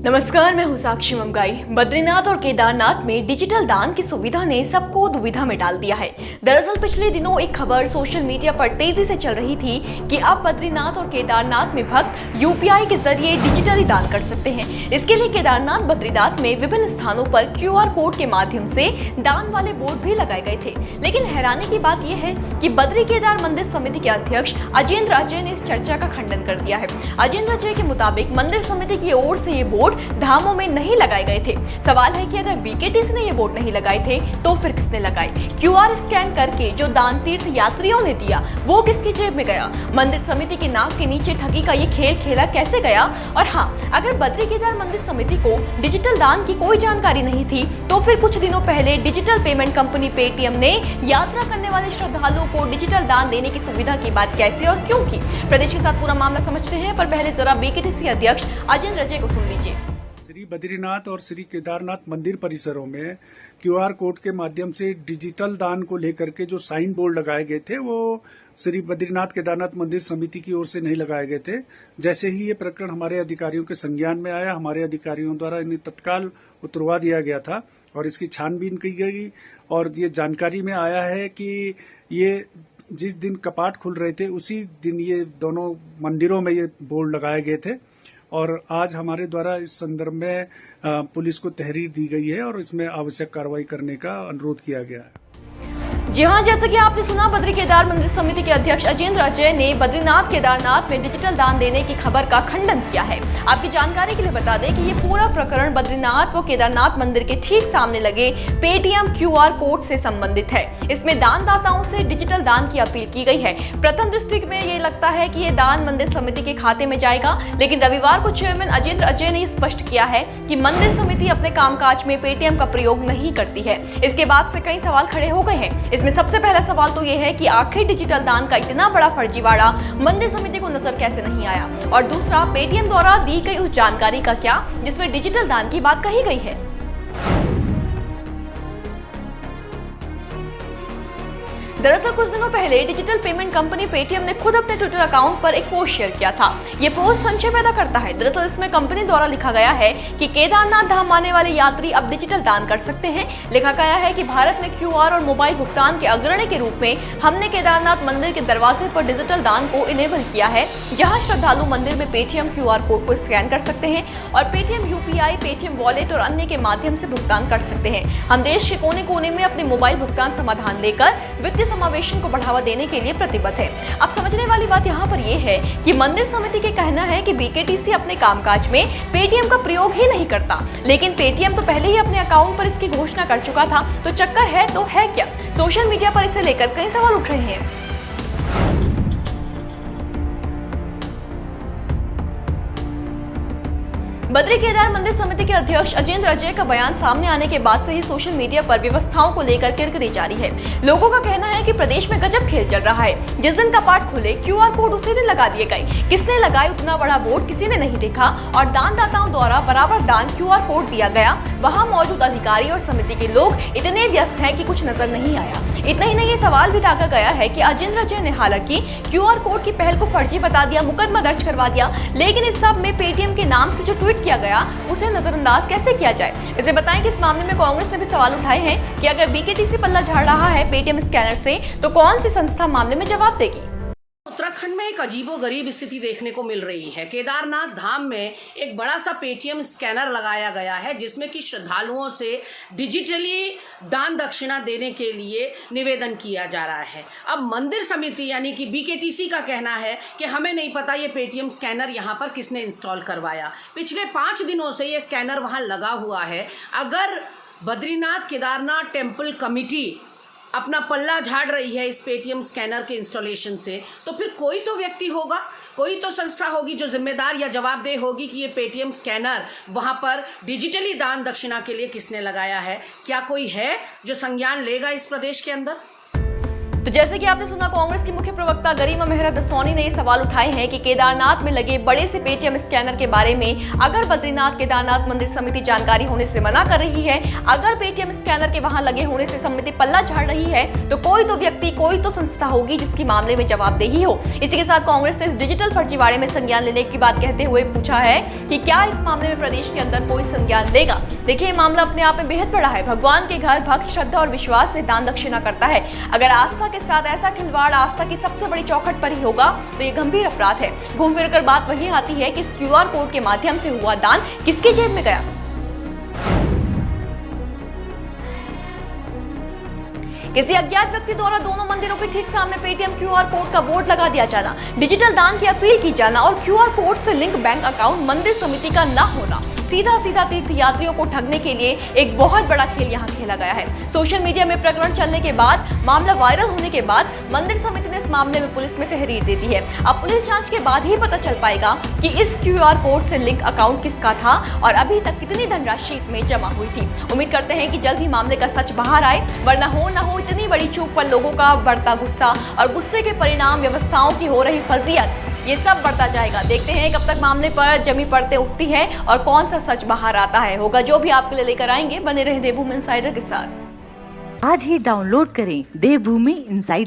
नमस्कार, मैं हूं साक्षी ममगाई। बद्रीनाथ और केदारनाथ में डिजिटल दान की सुविधा ने सबको दुविधा में डाल दिया है। दरअसल पिछले दिनों एक खबर सोशल मीडिया पर तेजी से चल रही थी कि अब बद्रीनाथ और केदारनाथ में भक्त यूपीआई के जरिए डिजिटली दान कर सकते हैं। इसके लिए केदारनाथ बद्रीनाथ में विभिन्न स्थानों पर QR कोड के माध्यम से दान वाले बोर्ड भी लगाए गए थे। लेकिन हैरानी की बात यह है कि बद्री केदार मंदिर समिति के अध्यक्ष अजेंद्र अजय ने इस चर्चा का खंडन कर दिया है। अजेंद्र अजय के मुताबिक मंदिर समिति की ओर से ये बोर्ड धामों में नहीं लगाए गए थे। सवाल है कि अगर BKTC ने ये बोर्ड नहीं लगाए थे तो फिर किसने लगाए? QR स्कैन करके जो दान तीर्थ यात्रियों ने दिया वो किसकी जेब में गया? मंदिर समिति की नाक के नीचे ठगी का ये खेल खेला कैसे गया? और हाँ, अगर बद्री केदार मंदिर समिति को डिजिटल दान की कोई जानकारी नहीं थी तो फिर कुछ दिनों पहले डिजिटल पेमेंट कंपनी पेटीएम ने यात्रा करने वाले श्रद्धालुओं को डिजिटल दान देने की सुविधा की बात कैसे और क्यों की? प्रदेश के साथ पूरा मामला समझते हैं, पर पहले जरा BKTC अध्यक्ष अजेंद्र अजय को सुन लीजिए। श्री बद्रीनाथ और श्री केदारनाथ मंदिर परिसरों में QR कोड के माध्यम से डिजिटल दान को लेकर के जो साइन बोर्ड लगाए गए थे वो श्री बद्रीनाथ केदारनाथ मंदिर समिति की ओर से नहीं लगाए गए थे। जैसे ही ये प्रकरण हमारे अधिकारियों के संज्ञान में आया, हमारे अधिकारियों द्वारा इन्हें तत्काल उतरवा दिया गया था और इसकी छानबीन की गई और ये जानकारी में आया है कि ये जिस दिन कपाट खुल रहे थे उसी दिन ये दोनों मंदिरों में ये बोर्ड लगाए गए थे और आज हमारे द्वारा इस संदर्भ में पुलिस को तहरीर दी गई है और इसमें आवश्यक कार्रवाई करने का अनुरोध किया गया है। जी हाँ, जैसा कि आपने सुना, बद्री केदार मंदिर समिति के अध्यक्ष अजेंद्र अजय ने बद्रीनाथ केदारनाथ में डिजिटल दान देने की खबर का खंडन किया है। आपकी जानकारी के लिए बता दें कि ये पूरा प्रकरण बद्रीनाथ व केदारनाथ मंदिर के ठीक सामने लगे पेटीएम QR कोड से संबंधित है। इसमें दानदाताओं से डिजिटल दान की अपील की गई है। प्रथम दृष्टि में ये लगता है कि ये दान मंदिर समिति के खाते में जाएगा, लेकिन रविवार को चेयरमैन अजेंद्र अजय ने स्पष्ट किया है कि मंदिर समिति अपने कामकाज में पेटीएम का प्रयोग नहीं करती है। इसके बाद से कई सवाल खड़े हो गए हैं। इसमें सबसे पहला सवाल तो यह है कि आखिर डिजिटल दान का इतना बड़ा फर्जीवाड़ा मंदिर समिति को नजर कैसे नहीं आया, और दूसरा, पेटीएम द्वारा दी गई उस जानकारी का क्या जिसमें डिजिटल दान की बात कही गई है। दरअसल कुछ दिनों पहले डिजिटल पेमेंट कंपनी पेटीएम ने खुद अपने ट्विटर अकाउंट पर एक पोस्ट शेयर किया था। ये पोस्ट संशय पैदा करता है। दरअसल इसमें कंपनी द्वारा लिखा गया है कि केदारनाथ धाम आने वाले यात्री अब डिजिटल दान कर सकते हैं। लिखा गया है कि भारत में QR और मोबाइल भुगतान के अग्रणी के रूप में हमने केदारनाथ मंदिर के दरवाजे पर डिजिटल दान को इनेबल किया है, जहाँ श्रद्धालु मंदिर में पेटीएम QR कोड को स्कैन कर सकते हैं और पेटीएम UPI, पेटीएम वॉलेट और अन्य के माध्यम से भुगतान कर सकते हैं। हम देश के कोने कोने में अपने मोबाइल भुगतान समाधान लेकर वित्तीय समावेशन को बढ़ावा देने के लिए प्रतिबद्ध है। अब समझने वाली बात यहाँ पर यह है कि मंदिर समिति के कहना है कि BKTC अपने कामकाज में पेटीएम का प्रयोग ही नहीं करता, लेकिन पेटीएम तो पहले ही अपने अकाउंट पर इसकी घोषणा कर चुका था, तो चक्कर है तो है क्या? सोशल मीडिया पर इसे लेकर कई सवाल उठ रहे हैं। बद्री केदार मंदिर समिति के अध्यक्ष अजेंद्र अजय का बयान सामने आने के बाद से ही सोशल मीडिया पर व्यवस्थाओं को लेकर किरकिरी जारी है। लोगों का कहना है कि प्रदेश में गजब खेल चल रहा है। जिस दिन कपाट खुले QR कोड उसी दिन लगा दिए गए। किसने लगाए उतना बड़ा बोर्ड किसी ने नहीं देखा और दानदाताओं द्वारा बराबर दान QR कोड दिया गया। वहाँ मौजूद अधिकारी और समिति के लोग इतने व्यस्त हैं कि कुछ नजर नहीं आया। इतना ही नहीं, ये सवाल भी टाका गया है कि अजेंद्र अजय ने हालांकि QR कोड की पहल को फर्जी बता दिया, मुकदमा दर्ज करवा दिया, लेकिन इस सब में पेटीएम के नाम से जो ट्वीट किया गया उसे नजरअंदाज कैसे किया जाए? इसे बताएं कि इस मामले में कांग्रेस ने भी सवाल उठाए हैं कि अगर BKTC पल्ला झाड़ रहा है पेटीएम स्कैनर से तो कौन सी संस्था मामले में जवाब देगी? उत्तराखंड में एक अजीबोगरीब स्थिति देखने को मिल रही है। केदारनाथ धाम में एक बड़ा सा पेटीएम स्कैनर लगाया गया है जिसमें कि श्रद्धालुओं से डिजिटली दान दक्षिणा देने के लिए निवेदन किया जा रहा है। अब मंदिर समिति यानी कि BKTC का कहना है कि हमें नहीं पता ये पेटीएम स्कैनर यहाँ पर किसने इंस्टॉल करवाया। पिछले 5 दिनों से ये स्कैनर वहाँ लगा हुआ है। अगर बद्रीनाथ केदारनाथ टेम्पल कमिटी अपना पल्ला झाड़ रही है इस पेटीएम स्कैनर के इंस्टॉलेशन से, तो फिर कोई तो व्यक्ति होगा, कोई तो संस्था होगी जो जिम्मेदार या जवाबदेह होगी कि ये पेटीएम स्कैनर वहाँ पर डिजिटली दान दक्षिणा के लिए किसने लगाया है। क्या कोई है जो संज्ञान लेगा इस प्रदेश के अंदर? तो जैसे कि आपने सुना, कांग्रेस की मुख्य प्रवक्ता गरिमा मेहरा सोनी ने सवाल उठाए हैं कि केदारनाथ में लगे बड़े से पेटीएम स्कैनर के बारे में अगर बद्रीनाथ केदारनाथ मंदिर समिति जानकारी होने से मना कर रही है, अगर पेटीएम स्कैनर के वहां लगे होने से समिति पल्ला झाड़ रही है, तो कोई तो व्यक्ति, कोई तो संस्था होगी जिसकी मामले में जवाबदेही हो। इसी के साथ कांग्रेस ने इस डिजिटल फर्जीवाड़े में संज्ञान लेने की बात कहते हुए पूछा है कि क्या इस मामले में प्रदेश के अंदर कोई संज्ञान लेगा। देखिए, मामला अपने आप में बेहद बड़ा है। भगवान के घर भक्त श्रद्धा और विश्वास से दान दक्षिणा करता है। अगर आस्था के साथ ऐसा खिलवाड़ आस्था की सबसे बड़ी चौखट पर ही होगा तो ये गंभीर अपराध है। घूम फिर कर बात वही आती है कि इस क्यूआर कोड के माध्यम से हुआ दान किसकी जेब में गया। किसी अज्ञात व्यक्ति द्वारा दोनों मंदिरों के ठीक सामने पेटीएम क्यूआर कोड का बोर्ड लगा दिया जाना, डिजिटल दान की अपील की जाना और क्यूआर कोड से लिंक बैंक अकाउंट मंदिर समिति का न होना, सीधा तीर्थ यात्रियों को ठगने के लिए एक बहुत बड़ा खेल यहाँ खेला गया है। सोशल मीडिया में प्रकरण चलने के बाद, मामला वायरल होने के बाद मंदिर समिति ने इस मामले में पुलिस में तहरीर दे दी है। अब पुलिस जांच के बाद ही पता चल पाएगा कि इस क्यूआर कोड से लिंक अकाउंट किसका था और अभी तक कितनी धनराशि इसमें जमा हुई थी। उम्मीद करते हैं कि जल्द ही मामले का सच बाहर आए, वरना हो न हो इतनी बड़ी चूक पर लोगों का बढ़ता गुस्सा और गुस्से के परिणाम व्यवस्थाओं की हो रही फर्जियत, ये सब बढ़ता जाएगा। देखते हैं कब तक मामले पर जमी पड़ते उठती है और कौन सा सच बाहर आता है। होगा जो भी आपके लिए लेकर आएंगे। बने रहें देवभूमि इनसाइडर के साथ। आज ही डाउनलोड करें देवभूमि इनसाइडर।